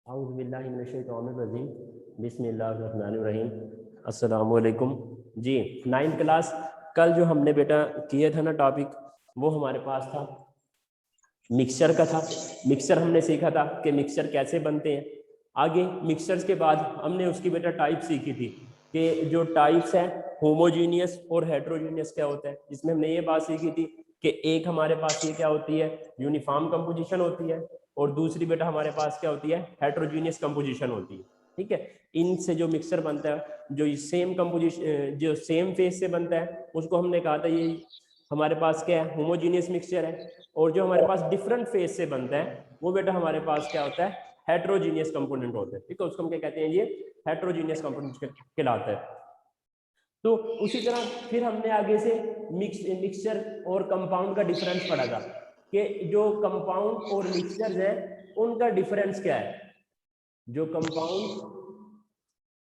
औज़ुबिल्लाहिमिनश्शैतानिर्रजीम बिस्मिल्लाहिर्रहमानिर्रहीम अस्सलामुअलैकुम। जी, 9th class कल जो हमने बेटा किया था ना टॉपिक, वो हमारे पास था मिक्सचर का था। मिक्सचर हमने सीखा था कि मिक्सचर कैसे बनते हैं। आगे मिक्सचर्स के बाद हमने उसकी बेटा टाइप सीखी थी कि जो टाइप्स है होमोजीनियस और हेट्रोजीनियस क्या होता है, जिसमें हमने ये बात सीखी थी कि एक हमारे पास ये क्या होती है, यूनिफॉर्म कंपोजिशन होती है, और दूसरी बेटा हमारे पास क्या होती है, हेट्रोजीनियस कंपोजिशन होती है। ठीक है, इनसे जो मिक्सचर बनता है, जो सेम कंपोजिशन जो सेम फेज से बनता है, उसको हमने कहा था ये हमारे पास क्या है, होमोजीनियस मिक्सचर है। और जो हमारे पास डिफरेंट फेज से बनता है, वो बेटा हमारे पास क्या होता है, हेट्रोजीनियस कंपोनेंट होते हैं। ठीक है, उसको हम क्या कहते हैं, ये हेट्रोजीनियस कंपोनेंट कहलाता है। तो उसी तरह फिर हमने आगे से मिक्सचर और कंपाउंड का डिफरेंस पढ़ा था कि जो कंपाउंड और मिक्सचर्स हैं उनका डिफरेंस क्या है। जो कंपाउंड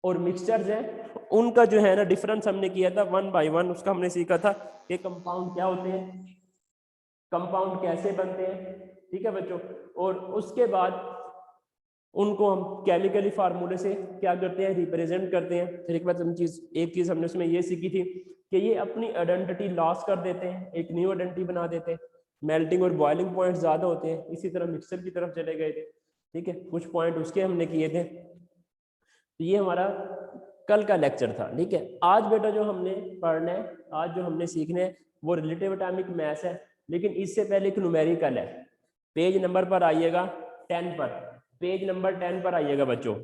और मिक्सचर्स हैं उनका जो है ना डिफरेंस हमने किया था 1 by 1। उसका हमने सीखा था कि कंपाउंड क्या होते हैं, कंपाउंड कैसे बनते हैं। ठीक है बच्चों, और उसके बाद उनको हम केमिकली फार्मूले से क्या करते हैं, रिप्रेजेंट करते हैं। फिर एक चीज हमने उसमें ये सीखी थी कि ये अपनी आइडेंटिटी लॉस कर देते हैं, एक न्यू आइडेंटिटी बना देते हैं। मेल्टिंग और बॉइलिंग पॉइंट ज्यादा होते हैं। इसी तरह मिक्सर की तरफ चले गए थे। ठीक है, कुछ पॉइंट उसके हमने किए थे। तो ये हमारा कल का लेक्चर था। ठीक है, आज बेटा जो हमने पढ़ना है, आज जो हमने सीखना है वो रिलेटिव एटॉमिक मास है, लेकिन इससे पहले एक न्यूमेरिकल है। पेज नंबर पर आइएगा 10 पर, पेज नंबर 10 पर आइएगा बच्चों।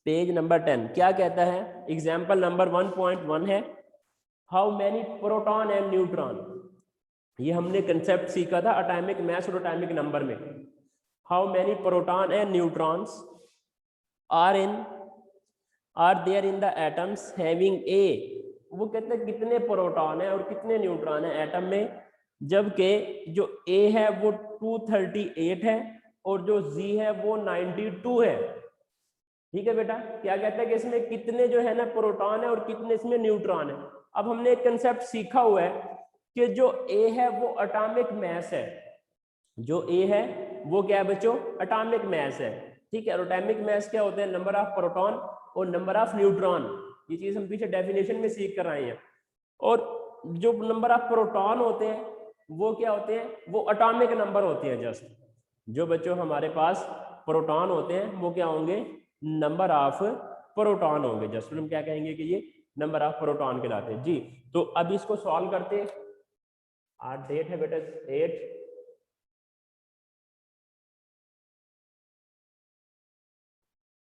पेज नंबर 10 क्या कहता है, एग्जाम्पल नंबर 1.1 है, how many proton and neutron. ये हमने कंसेप्ट सीखा था एटॉमिक मास और एटॉमिक नंबर में। How many proton and neutrons are there in the atoms having A. वो कहते हैं कितने प्रोटॉन है और कितने न्यूट्रॉन है एटम में, जबकि जो ए है वो 238 है और जो जी है वो 92 है। ठीक है बेटा, क्या कहता है कि इसमें कितने जो है ना प्रोटॉन है और कितने इसमें न्यूट्रॉन है। अब हमने एक कंसेप्ट सीखा हुआ है कि जो ए है वो एटॉमिक मास है। जो ए है वो क्या है बच्चों, एटॉमिक मास है। ठीक है, और एटॉमिक मास क्या होते हैं, नंबर ऑफ प्रोटॉन और नंबर ऑफ न्यूट्रॉन। ये चीज हम पीछे डेफिनेशन में सीख कर आए हैं। और जो नंबर ऑफ प्रोटॉन होते हैं वो क्या होते हैं, वो एटॉमिक नंबर होते हैं। जस्ट जो बच्चों हमारे पास प्रोटॉन होते हैं वो क्या होंगे, नंबर ऑफ प्रोटॉन होंगे। जस्ट हम क्या कहेंगे कि ये नंबर ऑफ प्रोटॉन कहलाते हैं। जी, तो अब इसको सॉल्व करते हैं। आज डेट है बेटा 8।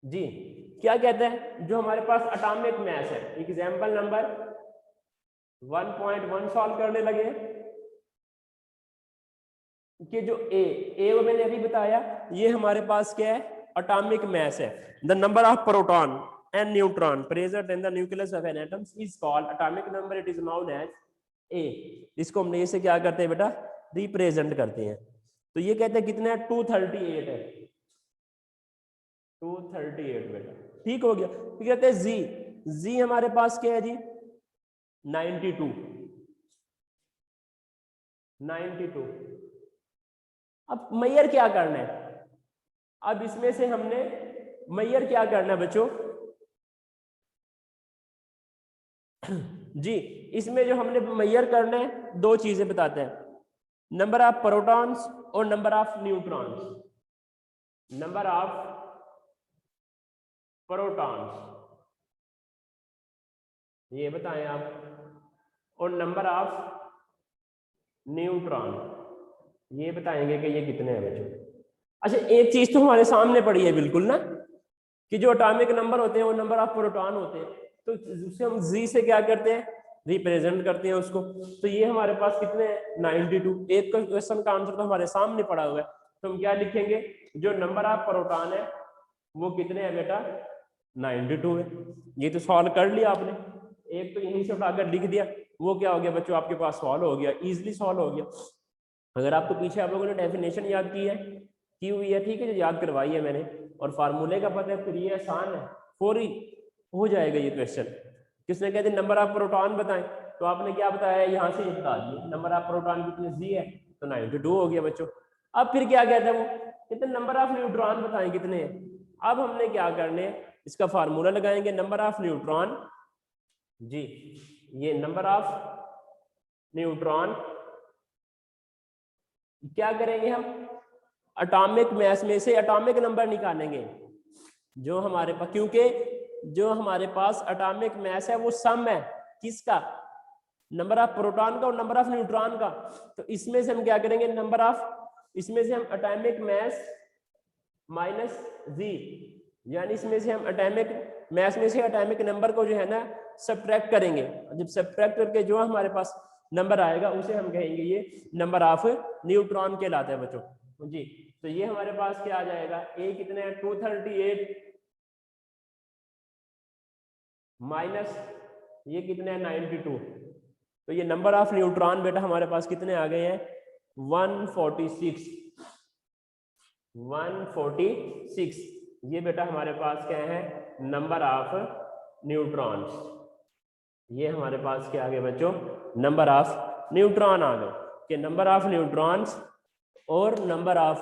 जी, क्या कहते हैं, जो हमारे पास एटॉमिक मास है, एग्जांपल नंबर 1.1 सॉल्व करने लगे कि जो ए वो मैंने अभी बताया, ये हमारे पास क्या है, एटॉमिक मास है। The number of proton and neutron present in the nucleus of an atom is called atomic number, it is known as A. इसको हमने इसे क्या करते हैं बेटा, रिप्रेजेंट करते हैं। तो ये कहते हैं कितना है, 238 है, 238 बेटा। ठीक हो गया। फिर कहते हैं जी, जी हमारे पास क्या है जी, 92, 92। अब मैयर क्या करना है, अब इसमें से हमने मैयर क्या करना है बच्चों जी, इसमें जो हमने मैयर करना है दो चीजें बताते हैं, नंबर ऑफ प्रोटॉन्स और number of neutrons. Number of protons ये बताएं आप, और नंबर ऑफ न्यूट्रॉन ये बताएंगे कि ये कितने हैं बच्चों। अच्छा, एक चीज तो हमारे सामने पड़ी है बिल्कुल ना, कि जो एटॉमिक नंबर होते हैं वो नंबर ऑफ प्रोटॉन होते हैं, तो उससे हम जी से क्या करते हैं, रिप्रेजेंट करते हैं उसको। तो ये हमारे पास कितने हैं, 92। एक क्वेश्चन का आंसर तो हमारे सामने पड़ा हुआ है, तो हम क्या लिखेंगे, जो नंबर ऑफ प्रोटॉन है वो कितने हैं बेटा, 92 है। ये तो सॉल्व कर लिया आपने, एक तो इन्हीं से उठाकर लिख दिया, वो क्या हो गया बच्चों, आपके पास सॉल्व हो गया, इजिली सॉल्व हो गया। अगर आपको पीछे आप लोगों ने डेफिनेशन याद की हुई है, ठीक है, जो याद करवाई है मैंने, और फार्मूले का पता है, फिर ये आसान है, फौरी हो जाएगा ये क्वेश्चन। किसने कहते नंबर ऑफ प्रोटॉन बताएं, तो आपने क्या बताया, यहाँ से ये बता दिए नंबर ऑफ प्रोटॉन कितने जी है, तो 92 हो गया बच्चों। अब फिर क्या कहता है वो, कहते नंबर ऑफ न्यूट्रॉन बताएं कितने हैं, अब हमने क्या करने, इसका फार्मूला लगाएंगे, नंबर ऑफ न्यूट्रॉन जी, ये नंबर ऑफ न्यूट्रॉन क्या करेंगे हम, एटॉमिक मास में से एटॉमिक नंबर निकालेंगे जो हमारे पास, क्योंकि जो हमारे पास एटॉमिक मास है वो सम है किसका, नंबर ऑफ प्रोटॉन का और नंबर ऑफ न्यूट्रॉन का। तो इसमें से हम क्या करेंगे, नंबर ऑफ, इसमें से हम एटॉमिक मास माइनस जी, यानी इसमें से हम एटॉमिक मास में से एटॉमिक नंबर को जो है ना सब्ट्रैक्ट करेंगे। जब सब्ट्रैक्ट करके जो हमारे पास नंबर आएगा उसे हम कहेंगे ये नंबर ऑफ न्यूट्रॉन कहलाता है बच्चों जी। तो ये हमारे पास क्या आ जाएगा, ए कितने हैं 238 माइनस ये कितने हैं 92। तो ये नंबर ऑफ न्यूट्रॉन बेटा हमारे पास कितने आ गए हैं 146। ये बेटा हमारे पास क्या है नंबर ऑफ न्यूट्रॉन्स। ये हमारे पास क्या आ गए बच्चों, नंबर ऑफ न्यूट्रॉन आ गए कि नंबर ऑफ न्यूट्रॉन्स और नंबर ऑफ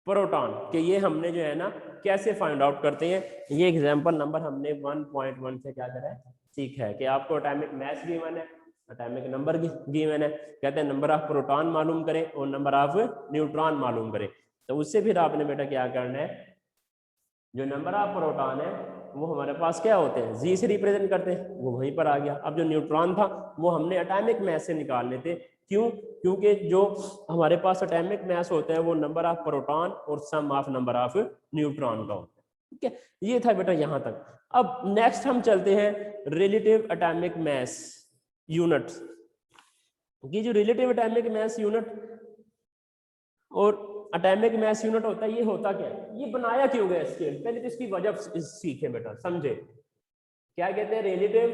प्रोटॉन के ये हमने जो है ना कैसे फाइंड आउट करते हैं। ये एग्जांपल नंबर हमने 1.1 से क्या करा है सीखा है कि आपको एटॉमिक मास गिवन है, एटॉमिक नंबर गिवन है, कहते हैं नंबर ऑफ प्रोटॉन मालूम करें और नंबर ऑफ न्यूट्रॉन मालूम करें। तो उससे फिर आपने बेटा क्या करना है, जो नंबर ऑफ प्रोटॉन है वो हमारे पास क्या होते हैं जी से रिप्रेजेंट करते हैं, वो वहीं पर आ गया। अब जो न्यूट्रॉन था वो हमने एटॉमिक मास से निकालने थे, क्यों, क्योंकि जो हमारे पास एटॉमिक मास होता है वो नंबर ऑफ प्रोटॉन और सम ऑफ नंबर ऑफ न्यूट्रॉन का होता है। ठीक है, ये था बेटा यहाँ तक। अब नेक्स्ट हम चलते हैं रिलेटिव एटॉमिक मास यूनिट्स। ये जो रिलेटिव एटॉमिक मास यूनिट और एटॉमिक मास यूनिट होता है, ये होता क्या है, ये बनाया क्यों गया स्केल, पहले तो इसकी वजह सीखे बेटा, समझे क्या कहते हैं रिलेटिव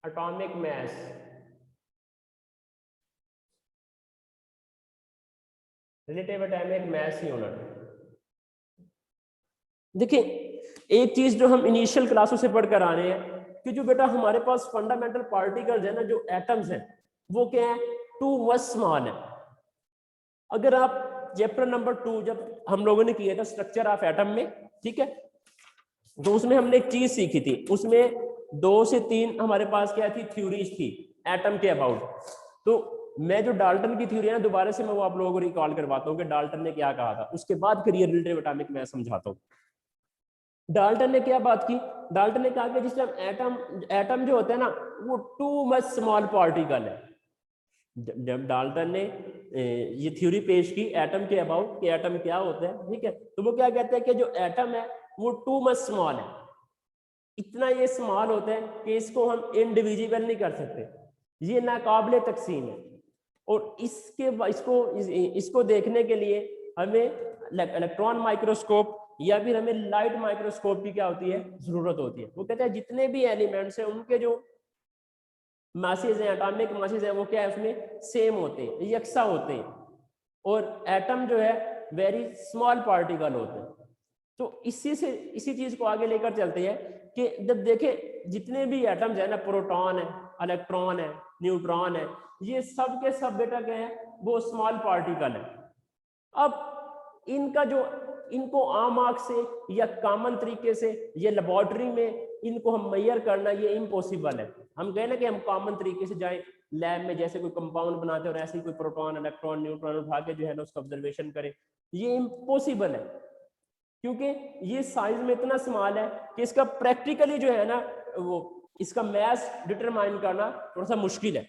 एटॉमिक मास। रिलेटिव एटॉमिक मास यूनिट, देखिए एक चीज जो हम इनिशियल क्लासों से पढ़कर आ रहे हैं कि जो बेटा हमारे पास फंडामेंटल पार्टिकल्स है ना, जो एटम्स हैं वो क्या है टू मच स्मॉल है। अगर आप चैप्टर नंबर 2 जब हम लोगों ने किया था स्ट्रक्चर ऑफ एटम में, ठीक है, तो उसमें हमने एक चीज सीखी थी, उसमें 2 से 3 हमारे पास क्या थी थ्योरीज थी एटम के अबाउट। तो मैं जो डाल्टन की थ्योरी है ना दोबारा से मैं वो आप लोगों को रिकॉल करवाता हूँ कि डाल्टन ने क्या कहा था, उसके बाद फिर ये रिलेटिव एटॉमिक मैं समझाता हूँ। डाल्टन ने क्या बात की, डाल्टन ने कहा कि जिस टाइम एटम जो होता है ना वो टू मच स्मॉल पार्टिकल है। जब डाल्टन ने ये थ्योरी पेश की एटम के अबाउट कि एटम क्या होता है, ठीक है, तो वो क्या कहते हैं कि जो एटम है वो टू मच स्मॉल है, इतना ये स्मॉल होता है कि इसको हम इनडिविजिबल नहीं कर सकते, ये नाकाबिले तकसीम है। और इसको देखने के लिए हमें इलेक्ट्रॉन माइक्रोस्कोप या फिर हमें लाइट माइक्रोस्कोप की क्या होती है जरूरत होती है। वो कहते हैं जितने भी एलिमेंट्स हैं उनके जो मासेस हैं एटॉमिक मासेस हैं वो क्या है उसमें सेम होते हैं, यकसा होते हैं, और एटम जो है वेरी स्मॉल पार्टिकल होते हैं। तो इसी चीज को आगे लेकर चलते हैं कि जब देखें जितने भी एटम्स है ना, प्रोटॉन है, इलेक्ट्रॉन है, न्यूट्रॉन है, ये सब के सब बेटा क्या है वो स्मॉल पार्टिकल है। अब इनको आम आंख से या कॉमन तरीके से या लेबोरेटरी में इनको हम मेजर करना ये इम्पॉसिबल है। हम कहें ना कि हम कॉमन तरीके से जाए लैब में जैसे कोई कंपाउंड बनाते हैं और ऐसे ही कोई प्रोटॉन इलेक्ट्रॉन न्यूट्रॉन उठा के जो है ना उसका ऑब्जर्वेशन करें, ये इम्पॉसिबल है क्योंकि ये साइज में इतना स्मॉल है कि इसका प्रैक्टिकली जो है ना वो इसका मास डिटरमाइन करना थोड़ा सा मुश्किल है।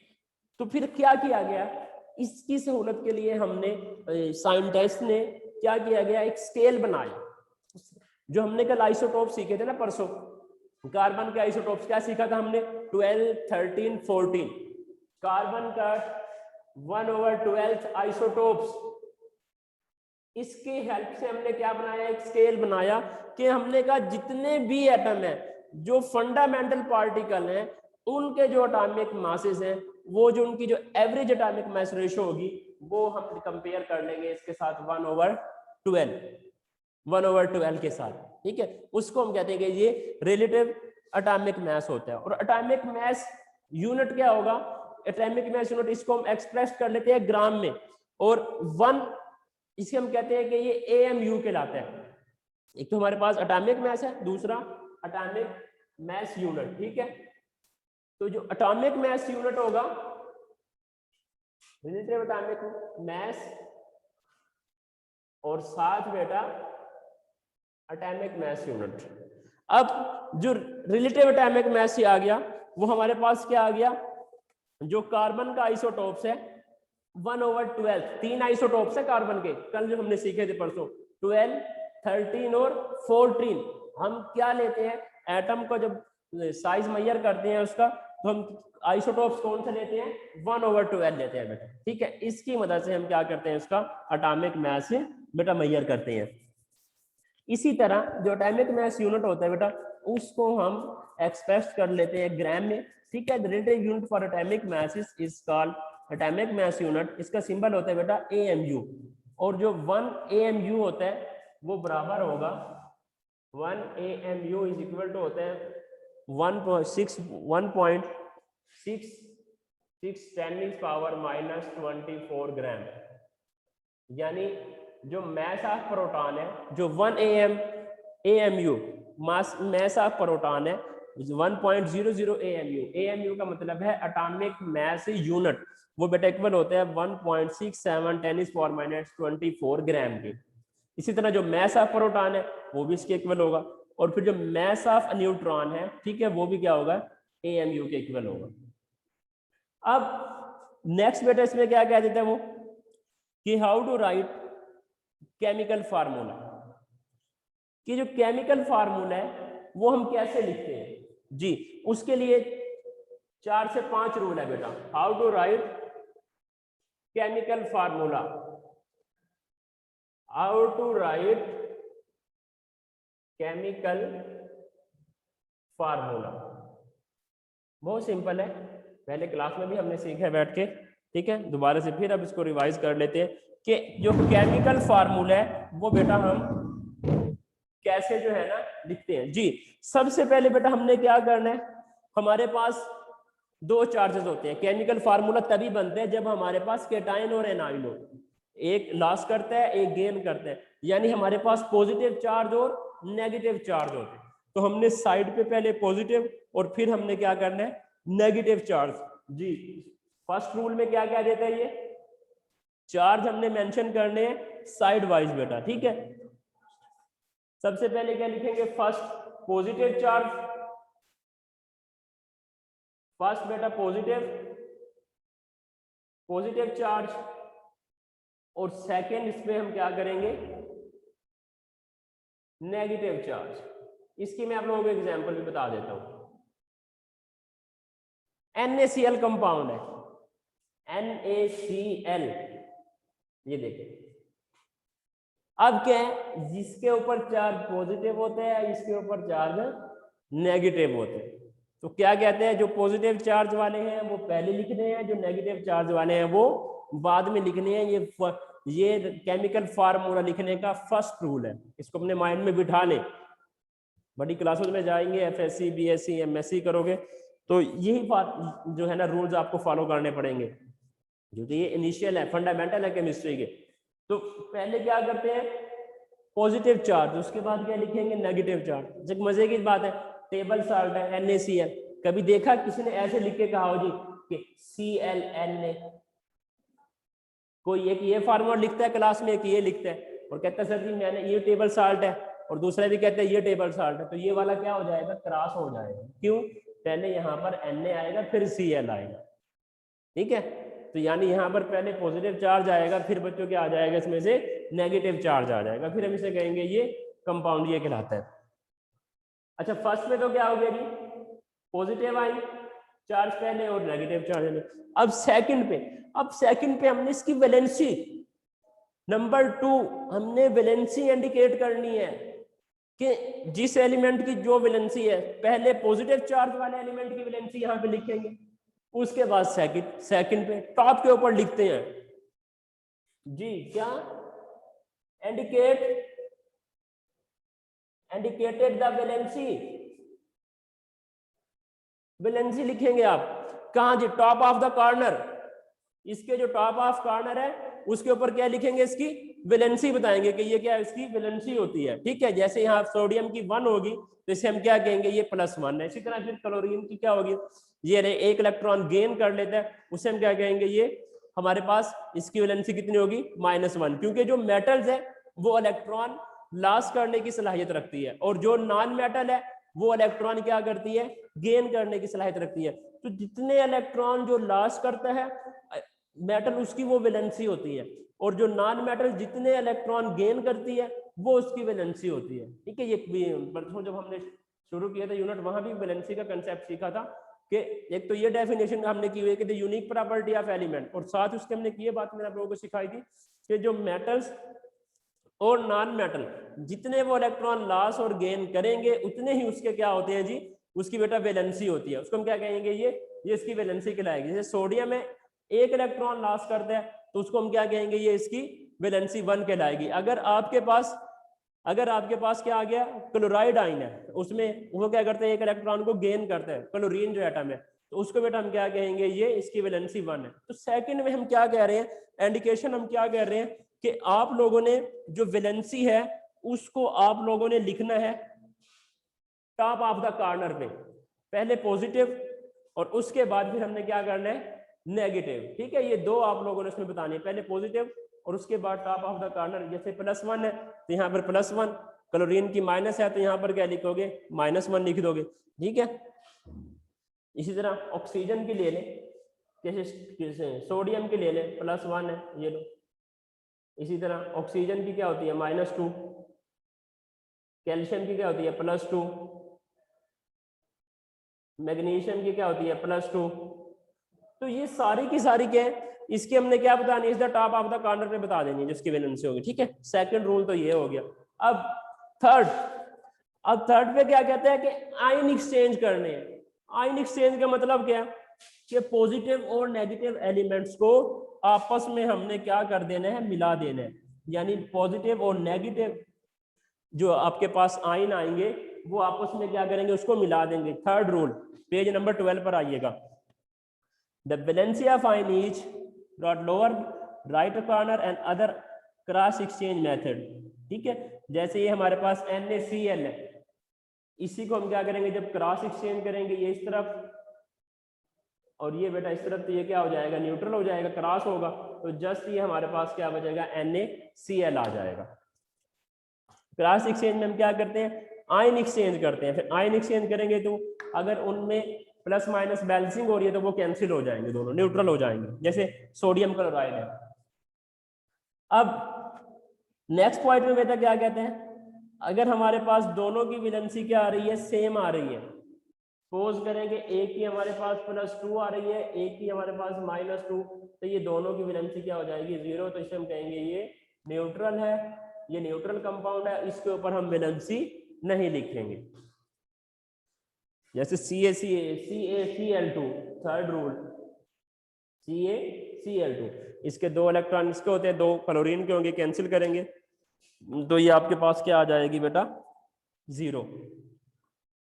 तो फिर क्या किया गया, इसकी सहूलत के लिए हमने साइंटिस्ट ने क्या किया गया, एक स्केल बनाया। जो हमने कल आइसोटोप सीखे थे ना परसों, कार्बन के आइसोटोप्स क्या सीखा था हमने 12, 13, 14, कार्बन का 1/12 आइसोटोप्स। इसके हेल्प से हमने क्या बनाया, एक स्केल बनाया कि हमने कहा जितने भी एटम है जो फंडामेंटल पार्टिकल हैं उनके जो एटॉमिक मासेस हैं वो जो उनकी जो एवरेज एटॉमिक मास रेशियो होगी वो हम कंपेयर कर लेंगे इसके साथ 1/12 के साथ, ठीक है। उसको हम कहते हैं कि ये रिलेटिव एटॉमिक मास होता है। और एटॉमिक मास यूनिट क्या होगा, एटॉमिक मास यूनिट इसको हम एक्सप्रेस कर लेते हैं ग्राम में, और 1 इसे हम कहते हैं कि ये AMU कहलाता है। एक तो हमारे पास एटॉमिक मास है, दूसरा एटॉमिक मास यूनिट, ठीक है। तो जो एटॉमिक मास यूनिट होगा, रिलेटिव एटॉमिक मास और साथ बेटा एटॉमिक मास यूनिट। अब जो रिलेटिव एटॉमिक मास आ गया, वो हमारे पास क्या आ गया, जो कार्बन का आइसोटॉप्स है 1/12, 3 आइसोटॉप्स है कार्बन के, कल जो हमने सीखे थे परसों, 12, 13 और 14। हम क्या लेते हैं, एटम का जब साइज मेजर करते हैं उसका, तो हम आइसोटॉप्स कौन से लेते हैं, 1/12 लेते हैं बेटा, ठीक है। इसकी मदद से हम क्या करते हैं, उसका एटॉमिक मास बेटा मेजर करते हैं। इसी तरह जो एटॉमिक मास यूनिट होता है बेटा, उसको हम एक्सप्रेस कर लेते हैं ग्राम में, ठीक है। The relative unit for atomic mass is called atomic mass unit. इसका सिंबल होता है बेटा AMU, और जो 1 AMU होता है वो बराबर होगा 1 AMU इज इक्वल टू होता है 1.6 10⁻⁻24 ग्राम। यानी जो मास ऑफ प्रोटॉन है, जो 1 AMU मास ऑफ प्रोटॉन है 1.00 AMU। AMU का मतलब है एटॉमिक मास यूनिट, वो बेटा इक्वल होता है 1.67 10⁻⁻24 ग्राम के। इसी तरह जो मास ऑफ प्रोटॉन है वो भी इसके इक्वल होगा, और फिर जो मास ऑफ न्यूट्रॉन है, ठीक है, वो भी क्या होगा, AMU के इक्वल होगा। अब नेक्स्ट बेटा इसमें क्या कह देता है वो, कि how to write chemical formula, कि जो केमिकल फार्मूला है वो हम कैसे लिखते हैं जी। उसके लिए 4 से 5 रूल है बेटा। How to write chemical formula, how to write chemical formula, बहुत सिंपल है, पहले क्लास में भी हमने सीखा है बैठ के, ठीक है। दोबारा से फिर अब इसको रिवाइज कर लेते हैं कि जो केमिकल फार्मूला है वो बेटा हम कैसे जो है ना लिखते हैं जी। सबसे पहले बेटा हमने क्या करना है, हमारे पास 2 चार्जेस होते हैं। केमिकल फार्मूला तभी बनते हैं जब हमारे पास केटाइन और एनाइन हो, एक लॉस करता है एक गेन करता है, यानी हमारे पास पॉजिटिव चार्ज और नेगेटिव चार्ज होते हैं। तो हमने साइड पे पहले पॉजिटिव और फिर हमने क्या करना है, नेगेटिव चार्ज जी। फर्स्ट रूल में क्या क्या देता है, ये चार्ज हमने मेंशन करने हैं साइड वाइज बेटा, ठीक है। सबसे पहले क्या लिखेंगे, फर्स्ट पॉजिटिव चार्ज, फर्स्ट बेटा पॉजिटिव चार्ज, और सेकंड इसमें हम क्या करेंगे, नेगेटिव चार्ज। इसकी मैं आप लोगों को एग्जांपल भी बता देता हूं। NaCl कंपाउंड है, NaCl, ये देखिए। अब क्या है, जिसके ऊपर चार्ज पॉजिटिव होता है इसके ऊपर चार्ज नेगेटिव होते हैं। तो क्या कहते हैं, जो पॉजिटिव चार्ज वाले हैं वो पहले लिखने हैं, जो नेगेटिव चार्ज वाले हैं वो बाद में लिखने हैं। ये केमिकल फार्मूला लिखने का फर्स्ट रूल है, इसको अपने माइंड में बिठा लें। बड़ी क्लासों में जाएंगे, FSC BSc MSc करोगे तो यही बात जो है ना रूल्स आपको फॉलो करने पड़ेंगे, क्योंकि ये इनिशियल है, फंडामेंटल है केमिस्ट्री के। तो पहले क्या करते हैं, पॉजिटिव चार्ज, उसके बाद क्या लिखेंगे, नेगेटिव चार्ज। एक मजे की बात है, टेबल साल्ट है NaCl, कभी देखा किसी ने ऐसे लिख के कहा हो जी कि ClNa? कोई एक ये फार्मूला लिखता है क्लास में, एक ये लिखता है और कहता है सर जी मैंने ये टेबल साल्ट है, और दूसरा भी कहता है ये टेबल साल्ट है, तो ये वाला क्या हो जाएगा, क्रॉस हो जाएगा। क्यों, पहले यहाँ पर Na आएगा फिर Cl आएगा, ठीक है। तो यानी यहाँ पर पहले पॉजिटिव चार्ज आएगा, फिर बच्चों क्या आ जाएगा, इसमें से नेगेटिव चार्ज आ जाएगा, फिर हम इसे कहेंगे ये कंपाउंड ये कहलाता है। अच्छा, फर्स्ट में तो क्या हो गया जी, पॉजिटिव आई चार्ज पहले और नेगेटिव चार्ज। अब सेकंड पे हमने इसकी वैलेंसी नंबर 2, हमने वैलेंसी इंडिकेट करनी है कि जिस एलिमेंट की जो वैलेंसी है, पहले पॉजिटिव चार्ज वाले एलिमेंट की वैलेंसी यहाँ पे लिखेंगे, उसके बाद सेकंड पे टॉप के ऊपर लिखते हैं जी, क्या इंडिकेटेड द वैलेंसी लिखेंगे आप कहां जी, टॉप ऑफ द कॉर्नर। इसके जो टॉप ऑफ कॉर्नर है उसके ऊपर क्या लिखेंगे, इसकी वैलेंसी बताएंगे कि ये क्या इसकी वैलेंसी होती है, ठीक है। जैसे यहाँ सोडियम की 1 होगी तो इसे हम क्या कहेंगे, ये +1 है। इसी तरह फिर क्लोरीन की क्या होगी, ये एक इलेक्ट्रॉन गेन कर लेता है, उसे हम क्या कहेंगे, ये हमारे पास इसकी वैलेंसी कितनी होगी, -1, क्योंकि जो मेटल्स है वो इलेक्ट्रॉन लॉस करने की सलाहियत रखती है, और जो नॉन मेटल है वो इलेक्ट्रॉन क्या करती है, गेन करने की सलाहियत रखती है। तो जितने इलेक्ट्रॉन जो लॉस करता है मेटल, उसकी वो वैलेंसी होती है, और जो नॉन मेटल जितने इलेक्ट्रॉन गेन करती है वो उसकी वैलेंसी होती है, ठीक है। ये जब हमने शुरू किया था यूनिट, वहां भी वैलेंसी का कंसेप्ट सीखा था कि एक तो ये डेफिनेशन हमने की हुई है कि the unique property of element, और साथ उसके हमने ये बात मैंने आप लोगों को सिखाई थी कि जो मेटल्स और नॉन मेटल जितने वो इलेक्ट्रॉन लॉस और गेन करेंगे उतने ही उसके क्या होते हैं जी, उसकी बेटा वैलेंसी होती है। उसको हम क्या कहेंगे, ये इसकी वैलेंसी कहलाएगी। जैसे सोडियम है, एक इलेक्ट्रॉन लॉस करता है तो उसको हम क्या कहेंगे, ये इसकी वैलेंसी 1 कहलाएगी। अगर आपके पास क्या आ गया, क्लोराइड आयन है, उसमें वो क्या करते हैं, एक इलेक्ट्रॉन को गेन करता है, क्लोरीन जो एटम है, तो उसको बेटा हम क्या कहेंगे, ये इसकी वैलेंसी 1 है। तो सेकंड में हम क्या कह रहे हैं, इंडिकेशन हम क्या कह रहे हैं कि आप लोगों ने जो वैलेंसी है उसको आप लोगों ने लिखना है टॉप ऑफ द कॉर्नर पे, पहले पॉजिटिव और उसके बाद फिर हमने क्या करना है, नेगेटिव, ठीक है। ये दो आप लोगों ने इसमें बतानी है, पहले पॉजिटिव और उसके बाद टॉप ऑफ द कॉर्नर। जैसे +1 है तो यहाँ पर +1, क्लोरीन की माइनस है तो यहाँ पर क्या लिखोगे, -1 लिख दोगे, ठीक है। इसी तरह ऑक्सीजन की ले लें, जैसे सोडियम की ले लें, +1 है, ये लो। इसी तरह ऑक्सीजन की क्या होती है, -2, कैल्शियम की क्या होती है, +2, मैग्नीशियम की क्या होती है, +2। तो ये सारी की सारी क्या है, इसकी हमने क्या बतानी है, इस the top of the corner पे बता देनी है जिसकी वैलेंसी होगी, ठीक है। सेकंड रूल तो ये हो गया। अब थर्ड पे क्या कहते हैं कि आयन एक्सचेंज करने हैं। आयन एक्सचेंज का मतलब क्या है कि पॉजिटिव और नेगेटिव एलिमेंट्स को आपस में हमने क्या कर देना है, मिला देना है। यानी पॉजिटिव और नेगेटिव जो आपके पास आयन आएंगे वो आपस में क्या करेंगे, उसको मिला देंगे। थर्ड रूल पेज नंबर 12 पर आइएगा। The valency of ion is dot lower right corner and other cross exchange method, ठीक है। जैसे ये हमारे पास NaCl है, इसी को हम क्या करेंगे, जब क्रॉस एक्सचेंज करेंगे ये इस तरफ और ये बेटा इस तरफ, तो ये क्या हो जाएगा, न्यूट्रल हो जाएगा, क्रॉस होगा, तो जस्ट ये हमारे पास क्या बचेगा, NaCl आ जाएगा। क्रॉस एक्सचेंज में हम क्या करते हैं, आयन एक्सचेंज करते हैं। फिर आयन एक्सचेंज करेंगे तो अगर उनमें प्लस माइनस बैलेंसिंग हो रही है तो वो कैंसिल हो जाएंगे, दोनों न्यूट्रल हो जाएंगे, जैसे सोडियम क्लोराइड है। अब नेक्स्ट पॉइंट में बेटा क्या कहते हैं, अगर हमारे पास दोनों की वैलेंसी क्या आ रही है, सेम आ रही है, सपोज करेंगे एक की हमारे पास +2 आ रही है, एक की हमारे पास -2, तो ये दोनों की वैलेंसी क्या हो जाएगी, 0। तो इसे हम कहेंगे ये न्यूट्रल है, ये न्यूट्रल कंपाउंड है, इसके ऊपर हम वैलेंसी नहीं लिखेंगे। जैसे CaCl2, थर्ड रूल CaCl2, इसके 2 इलेक्ट्रॉन इसके होते हैं, 2 क्लोरीन के होंगे, कैंसिल करेंगे तो ये आपके पास क्या आ जाएगी बेटा, 0।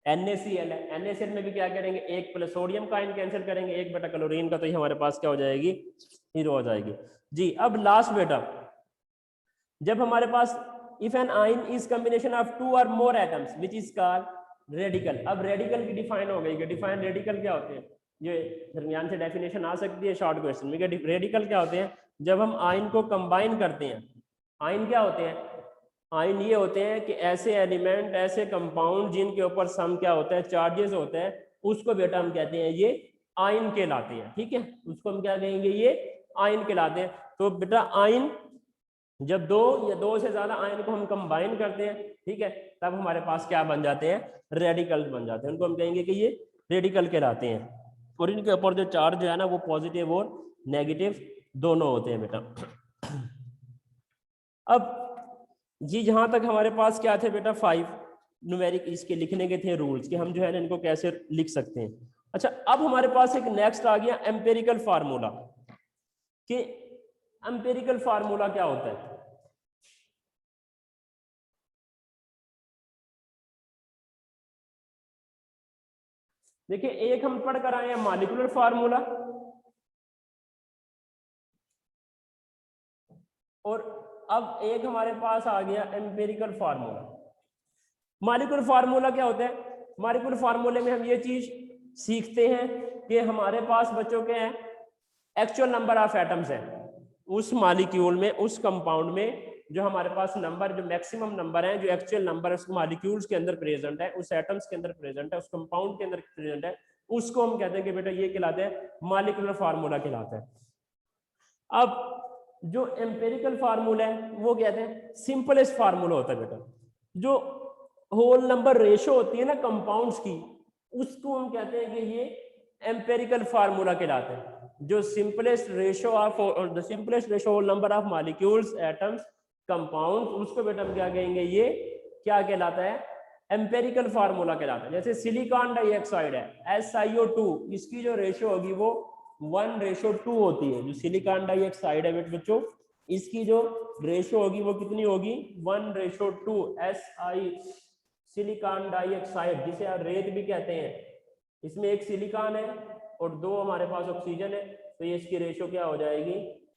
NaCl है, NaCl में भी क्या करेंगे, एक प्लस सोडियम का आयन कैंसिल करेंगे, एक बेटा क्लोरीन का, तो ये हमारे पास क्या हो जाएगी, 0 हो जाएगी जी। अब लास्ट बेटा, जब हमारे पास if an ion is combination of 2 और more atoms which is called radical. अब रेडिकल की डिफाइन हो गई कि डिफाइन रेडिकल क्या होते हैं, ये दरमियान से डेफिनेशन आ सकती है शॉर्ट क्वेश्चन में। रेडिकल क्या होते हैं, जब हम आयन को कंबाइन करते हैं। आयन क्या होते हैं, आयन ये होते हैं कि ऐसे एलिमेंट, ऐसे कंपाउंड जिनके ऊपर सम क्या होता है, चार्जेस होते हैं, उसको बेटा हम कहते हैं ये आयन कहलाते हैं, ठीक है। उसको हम क्या कहेंगे, ये आयन कहलाते हैं। तो बेटा आयन जब 2 या 2 से ज्यादा आयन को हम कंबाइन करते हैं, ठीक है, तब हमारे पास क्या बन जाते हैं, रेडिकल बन जाते हैं। उनको हम कहेंगे कि ये रेडिकल कहलाते हैं, और इनके ऊपर जो चार्ज जो है ना वो पॉजिटिव और नेगेटिव दोनों होते हैं बेटा। अब जी जहां तक हमारे पास क्या थे बेटा, 5 न्यूमेरिक इसके लिखने के थे रूल्स कि हम जो है ना इनको कैसे लिख सकते हैं। अच्छा, अब हमारे पास एक नेक्स्ट आ गया एम्पेरिकल फार्मूला, कि एम्पेरिकल फार्मूला क्या होता है। देखिए, एक हम पढ़ कर आए हैं मॉलिक्यूलर फार्मूला, और अब एक हमारे पास आ गया एम्पिरिकल फार्मूला। मॉलिक्यूलर फार्मूला क्या होता है? मॉलिक्यूलर फार्मूले में हम ये चीज सीखते हैं कि हमारे पास बच्चों के हैं एक्चुअल नंबर ऑफ एटम्स हैं उस मॉलिक्यूल में, उस कंपाउंड में जो हमारे पास नंबर, जो मैक्सिमम नंबर है, जो एक्चुअल नंबर उस मॉलिक्यूल्स के अंदर प्रेजेंट है, उस एटम्स के अंदर प्रेजेंट है, उस कंपाउंड के अंदर प्रेजेंट है, उसको हम कहते हैं कि बेटा ये कहलाते हैं मॉलिक्यूलर फार्मूला कहलाता है। अब जो एम्पिरिकल फार्मूला है वो कहते हैं सिंपलेस्ट फार्मूला होता है बेटा। जो होल नंबर रेशो होती है ना कंपाउंड्स की, उसको हम कहते हैं कि ये एम्पिरिकल फार्मूला कहलाता है। जो simplest ratio of the simplest ratio whole number of molecules, atoms, compound, उसको बेटा हम क्या कहेंगे, ये क्या कहलाता है, एम्पिरिकल फार्मूला कहलाता है। जैसे सिलिकॉन डाइऑक्साइड है SiO2, इसकी जो रेशो होगी वो 1:2 होती है। जो सिलिकॉन डाइऑक्साइड है बच्चों, इसकी जो रेशो होगी वो कितनी होगी, 1:2। सिलिकॉन डाइऑक्साइड, जिसे आप रेत भी कहते हैं, इसमें एक सिलिकॉन है और 2 हमारे पास ऑक्सीजन है, तो ये इसकी रेशो क्या हो जाएगी,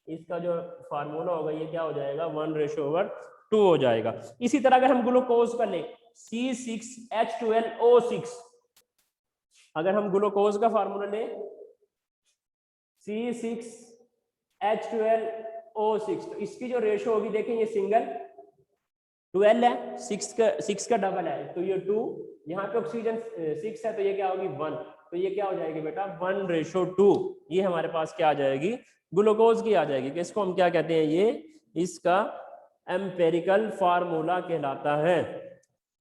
इसका जो फार्मूला होगा ये क्या हो जाएगा, 1:2 हो जाएगा। इसी तरह अगर हम ग्लूकोज का लें C6H12O6, अगर हम ग्लूकोज का फार्मूला लें C6H12O6, तो इसकी जो रेशो होगी, देखें ये सिंगल 12 है, 6 का डबल है, तो ये 2, यहाँ पे ऑक्सीजन 6 है तो ये क्या होगी 1, तो ये क्या हो जाएगी बेटा 1:2। ये हमारे पास क्या आ जाएगी, ग्लूकोज की आ जाएगी। इसको हम क्या कहते हैं, ये इसका एम्पिरिकल फार्मूला कहलाता है।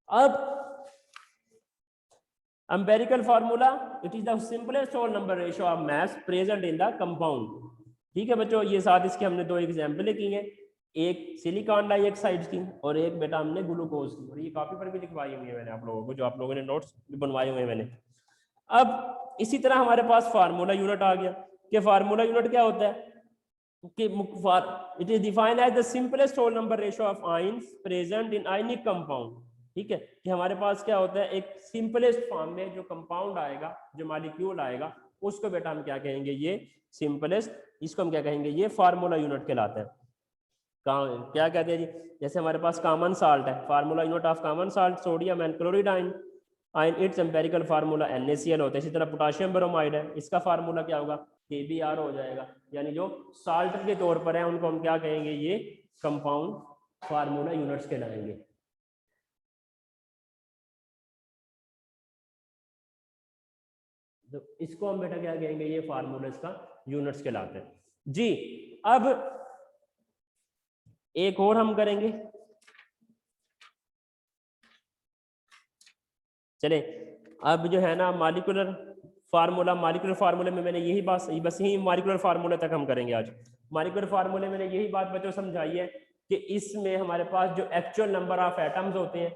अब empirical formula, it is the simplest whole number ratio of mass present in the compound. ठीक है बच्चों, ये साथ इसके हमने 2 एग्जाम्पलें की हैं, एक सिलिकॉन डाइऑक्साइड की और एक बेटा हमने ग्लूकोज की, और ये कॉपी पर भी लिखवाई हुई है मैंने आप लोगों को, जो आप लोगों ने नोट्स बनवाए हुए हैं मैंने। अब इसी तरह हमारे पास फार्मूला यूनिट आ गया कि फार्मूला यूनिट क्या होता है कि it is defined as the simplest whole number ratio of ions present in ionic compound. ठीक है, कि हमारे पास क्या होता है, एक सिंपलेस्ट फॉर्म में जो कंपाउंड आएगा, जो मॉलिक्यूल आएगा, उसको बेटा हम क्या कहेंगे, ये सिंपलेस्ट, इसको हम क्या कहेंगे, ये फार्मूला यूनिट कहलाता है। क्या कहते हैं जी, जैसे हमारे पास कॉमन साल्ट है, formula unit of common salt sodium and chloride ion, it's empirical formula NaCl होता है। इसी तरह पोटाशियम ब्रोमाइड है, इसका फार्मूला क्या होगा, KBr हो जाएगा। यानी जो साल्ट के तौर पर है उनको हम क्या कहेंगे, ये कंपाउंड फार्मूला यूनिट्स कहलाएंगे। तो इसको हम बेटा क्या कहेंगे, ये फार्मूला इसका यूनिट्स कहलाते हैं जी। अब एक और हम करेंगे, चले अब जो है ना मॉलिक्यूलर फार्मूले में मैंने यही बात, बस यही मॉलिक्यूलर फार्मूले तक हम करेंगे आज। मॉलिक्यूलर फार्मूले में मैंने यही बात बच्चों समझाई है कि इसमें हमारे पास जो एक्चुअल नंबर ऑफ एटम्स होते हैं,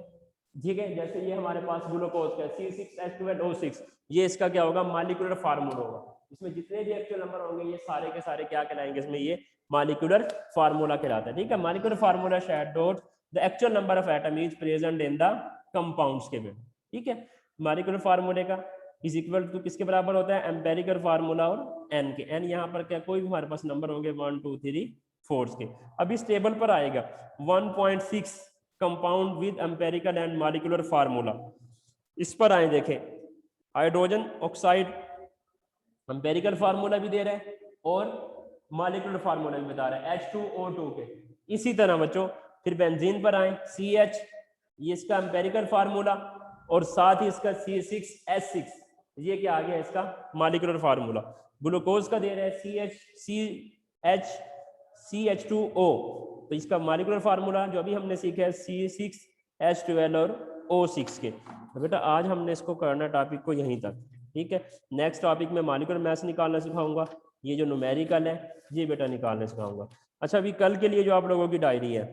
ठीक है, जैसे ये हमारे पास ग्लूकोज का C6H12O6, ये इसका क्या होगा, मॉलिक्यूलर फार्मूला होगा। इसमें जितने भी एक्चुअल नंबर होंगे ये सारे के सारे क्या कहलाएंगे, इसमें ये मॉलिक्यूलर फार्मूला कहलाता है। ठीक है, molecular formula shadowed the actual number of atom is present in the compounds के बेटा। ठीक है, मॉलिक्यूलर फार्मूले का इज इक्वल टू किसके बराबर होता है, एम्पिरिकल फार्मूला और n के। n यहाँ पर क्या कोई भी हमारे पास नंबर होंगे 1 2 3 4 के। अब इस टेबल पर आएगा 1.6 compound with empirical and molecular formula. इस पर आए देखें, हाइड्रोजन ऑक्साइड एम्पिरिकल फार्मूला भी दे रहा है और मॉलिक्यूलर फार्मूला भी बता रहा है H2O2 के। इसी तरह बच्चों फिर बेंजीन पर आए, CH, ये इसका एम्पिरिकल फार्मूला और साथ ही इसका C6H6, ये क्या आ गया इसका मॉलिक्यूलर फार्मूला। ग्लूकोज का दे रहा है CH2O, तो इसका मॉलिक्यूलर फार्मूला जो अभी हमने सीखा है C6H12 और O6 के। तो बेटा आज हमने इसको करना टॉपिक को यहीं तक। ठीक है, नेक्स्ट टॉपिक में मॉलिक्यूलर मास निकालना सिखाऊंगा, ये जो न्यूमेरिकल है ये बेटा निकालना सिखाऊंगा। अच्छा, अभी कल के लिए जो आप लोगों की डायरी है,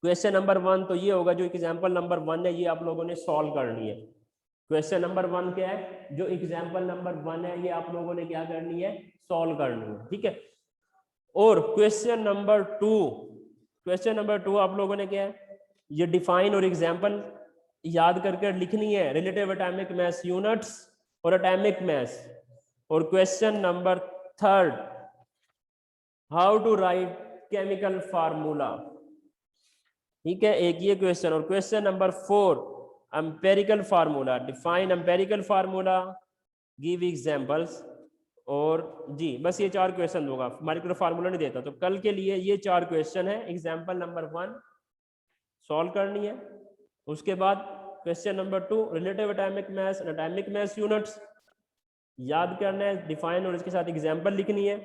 क्वेश्चन नंबर 1 तो ये होगा, जो एग्जाम्पल नंबर 1 है ये आप लोगों ने सॉल्व करनी है। क्वेश्चन नंबर 1 क्या है, जो एग्जाम्पल नंबर 1 है ये आप लोगों ने क्या करनी है, सॉल्व करनी है। ठीक है, और क्वेश्चन नंबर 2 आप लोगों ने क्या है, ये डिफाइन और एग्जाम्पल याद करके लिखनी है, रिलेटिव एटॉमिक मास यूनिट्स और एटॉमिक मास। और question number 3, how to write chemical formula. ठीक है, एक ये क्वेश्चन। और question number 4 empirical formula, define empirical formula, give examples. और जी बस ये 4 क्वेश्चन दूंगा, मॉलिक्यूलर फार्मूला नहीं देता। तो कल के लिए ये 4 क्वेश्चन है। एग्जांपल नंबर 1 सॉल्व करनी है, उसके बाद question number 2 relative atomic mass and atomic mass units याद करना है, डिफाइन और इसके साथ एग्जांपल लिखनी है।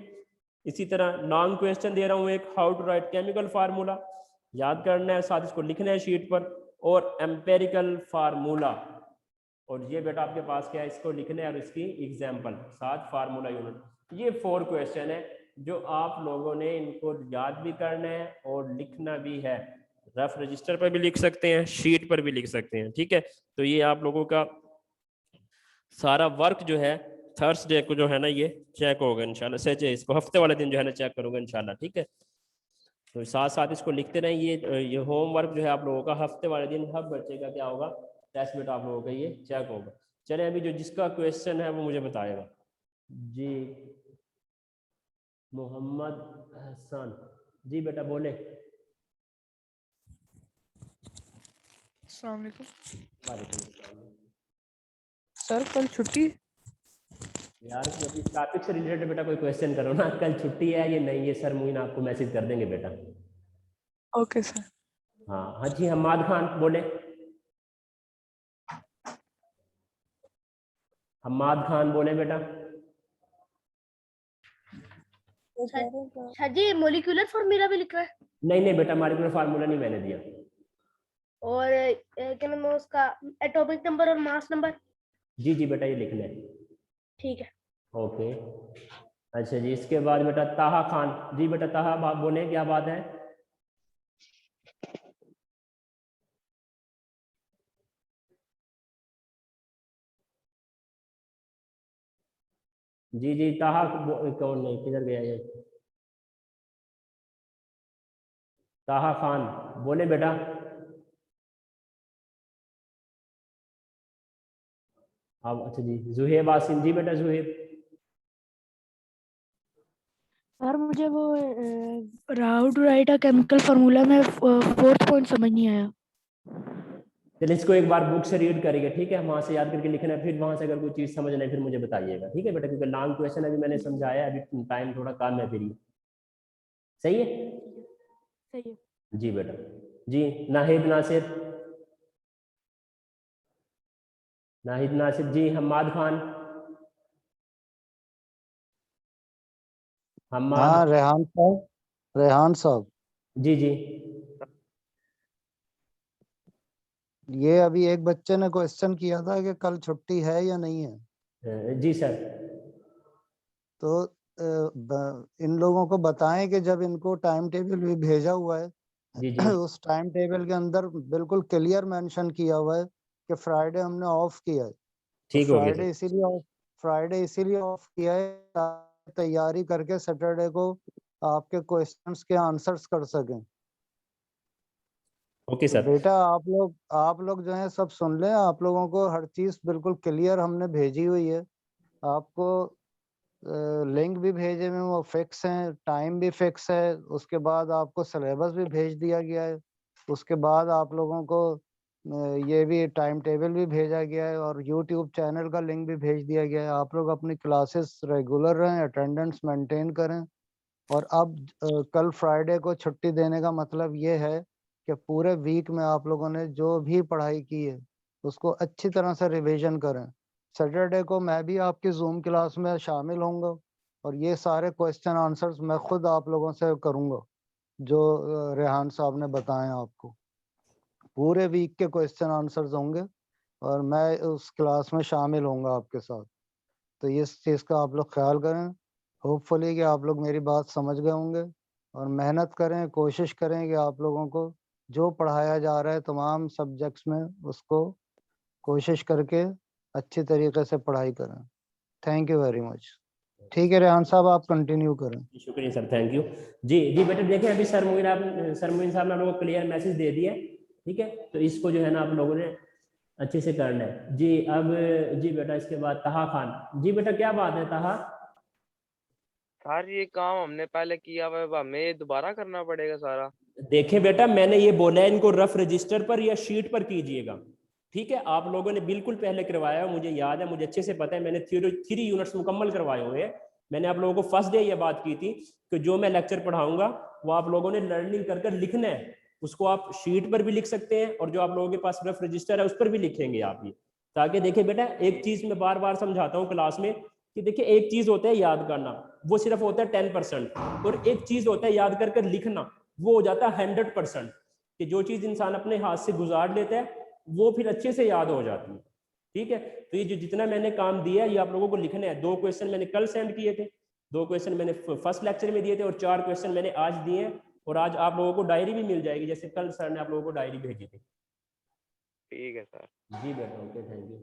इसी तरह लॉन्ग क्वेश्चन दे रहा हूँ एक, how to write chemical formula, याद करना है, साथ इसको लिखना है शीट पर। और एम्पेरिकल फार्मूला, और ये बेटा आपके पास क्या है, इसको लिखना है और इसकी एग्जांपल साथ फार्मूला यूनिट। ये 4 क्वेश्चन है जो आप लोगों ने इनको याद भी करना है और लिखना भी है। रफ रजिस्टर पर भी लिख सकते हैं, शीट पर भी लिख सकते हैं। ठीक है, तो ये आप लोगों का सारा वर्क जो है थर्सडे को जो है ना ये चेक होगा इंशाल्लाह। सच है, इसको हफ्ते वाले दिन जो है ना चेक करूंगा इंशाल्लाह। ठीक है, तो साथ साथ इसको लिखते रहें। ये होमवर्क जो है आप लोगों का हफ्ते वाले दिन हर बच्चे का क्या होगा, टेस्ट बेटा आप लोगों का ये चेक होगा। चले अभी जो जिसका क्वेश्चन है वो मुझे बताएगा। जी मोहम्मद हसन, जी बेटा बोले। अस्सलाम वालेकुम वालेकुम अस्सलाम। सर, कल छुट्टी? यार अभी टॉपिक से रिलेटेड बेटा कोई क्वेश्चन करो ना, कल छुट्टी है ये नहीं, ये सर मुइन आपको मैसेज कर देंगे बेटा। Okay sir. हाँ हाँ जी हम्माद खान बोले। हम्माद खान बोले बेटा। सर जी मोलिकुलर फॉर्मूला भी लिख रहा है। नहीं नहीं बेटा, मॉलिक्यूलर फार्मूला नहीं मैंने दिया। और क्या नाम है उसका, एटॉमिक नंबर और मास नंबर। जी जी बेटा ये लिखना है। ठीक है। ओके अच्छा जी, इसके बाद बेटा ताहा खान, जी बेटा ताहा बात बोले, क्या बात है। जी जी ताहा कौन नहीं, किधर गया ये, ताहा खान बोले बेटा। अब अच्छा जी जुहेब आसिम, जी बेटा जुहेब। सर मुझे वो how to write a chemical formula में 4th पॉइंट समझ नहीं आया। चलिए इसको एक बार बुक से रीड करेंगे, ठीक है, वहां से याद करके लिखना है, फिर वहां से अगर कोई चीज समझ नहीं फिर मुझे बताइएगा। ठीक है बेटा, क्योंकि लॉन्ग क्वेश्चन अभी मैंने समझाया, अभी टाइम थोड़ा कम है फिर। सही है, सही है। जी बेटा। जी नाहिद नासिर, नाहिद नासिर जी। हम्माद खान, हम्माद। हाँ रेहान साहब, रेहान साहब, जी जी ये अभी एक बच्चे ने क्वेश्चन किया था कि कल छुट्टी है या नहीं है। जी सर। तो इन लोगों को बताएं कि जब इनको टाइम टेबल भी भेजा हुआ है जी जी उस टाइम टेबल के अंदर बिल्कुल क्लियर मेंशन किया हुआ है कि फ्राइडे हमने ऑफ किया है। तो ठीक हो गया सर। फ्राइडे इसीलिए ऑफ किया है ताकि तैयारी करके सैटरडे को आपके क्वेश्चंस के आंसर्स कर सकें। ओके तो सर। बेटा आप लोग जो है सब सुन लें, आप लोगों को हर चीज बिल्कुल क्लियर हमने भेजी हुई है। आपको लिंक भी भेजे में वो फिक्स है, टाइम भी फिक्स है, उसके बाद आपको सिलेबस भी भेज दिया गया है, उसके बाद आप लोगों को ये भी टाइम टेबल भी भेजा गया है और यूट्यूब चैनल का लिंक भी भेज दिया गया है। आप लोग अपनी क्लासेस रेगुलर रहें, अटेंडेंस मेंटेन करें। और अब कल फ्राइडे को छुट्टी देने का मतलब ये है कि पूरे वीक में आप लोगों ने जो भी पढ़ाई की है उसको अच्छी तरह से रिवीजन करें। सैटरडे को मैं भी आपकी जूम क्लास में शामिल होऊंगा और ये सारे क्वेश्चन आंसर्स मैं खुद आप लोगों से करूंगा जो रेहान साहब ने बताए आपको। पूरे वीक के क्वेश्चन आंसर्स होंगे और मैं उस क्लास में शामिल होऊंगा आपके साथ। तो इस चीज़ का आप लोग ख्याल करें। होपफुली कि आप लोग मेरी बात समझ गए होंगे और मेहनत करें, कोशिश करें कि आप लोगों को जो पढ़ाया जा रहा है तमाम सब्जेक्ट्स में उसको कोशिश करके अच्छी तरीके से पढ़ाई करें। Thank you very much. ठीक है रेहान साहब, आप कंटिन्यू करें। शुक्रिया सर, थैंक यू। जी जी बेटा देखें अभी सर मुइन साहब ने आप लोगों को क्लियर मैसेज दे दिया। ठीक है, तो इसको जो है ना आप लोगों ने अच्छे से करना है। जी अब जी बेटा इसके बाद ताहा खान, जी बेटा क्या बात है ताहा। सर ये काम हमने पहले किया हुआ है, अब हमें दोबारा करना पड़ेगा सारा। देखें बेटा, मैंने ये बोला है इनको रफ रजिस्टर पर या शीट पर कीजिएगा, ठीक है। आप लोगों ने बिल्कुल पहले करवाया, मुझे याद है, मुझे अच्छे से पता है, मैंने 3 यूनिट्स मुकम्मल करवाए हुए हैं। मैंने आप लोगों को फर्स्ट डे ये बात की थी कि जो मैं लेक्चर पढ़ाऊंगा वो आप लोगों ने लर्निंग कर कर लिखना है। उसको आप शीट पर भी लिख सकते हैं और जो आप लोगों के पास रफ रजिस्टर है उस पर भी लिखेंगे आप ये, ताकि देखिए बेटा, एक चीज मैं बार बार समझाता हूँ क्लास में कि देखिए, एक चीज होता है याद करना, वो सिर्फ होता है 10%, और एक चीज होता है याद कर कर लिखना, वो हो जाता है 100%। कि जो चीज इंसान अपने हाथ से गुजार लेता है वो फिर अच्छे से याद हो जाती है, ठीक है। तो ये जो जितना मैंने काम दिया है ये आप लोगों को लिखना है। 2 क्वेश्चन मैंने कल सेंड किए थे, 2 क्वेश्चन मैंने फर्स्ट लेक्चर में दिए थे, और 4 क्वेश्चन मैंने आज दिए हैं। और आज आप लोगों को डायरी भी मिल जाएगी, जैसे कल सर ने आप लोगों को डायरी भेजी थी। ठीक है सर। जी बेटा, ओके, थैंक यू।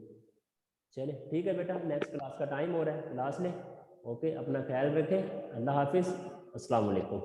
चले ठीक है बेटा, नेक्स्ट क्लास का टाइम हो रहा है, क्लास लें। ओके, अपना ख्याल रखें, अल्लाह हाफिज़, अस्सलाम वालेकुम।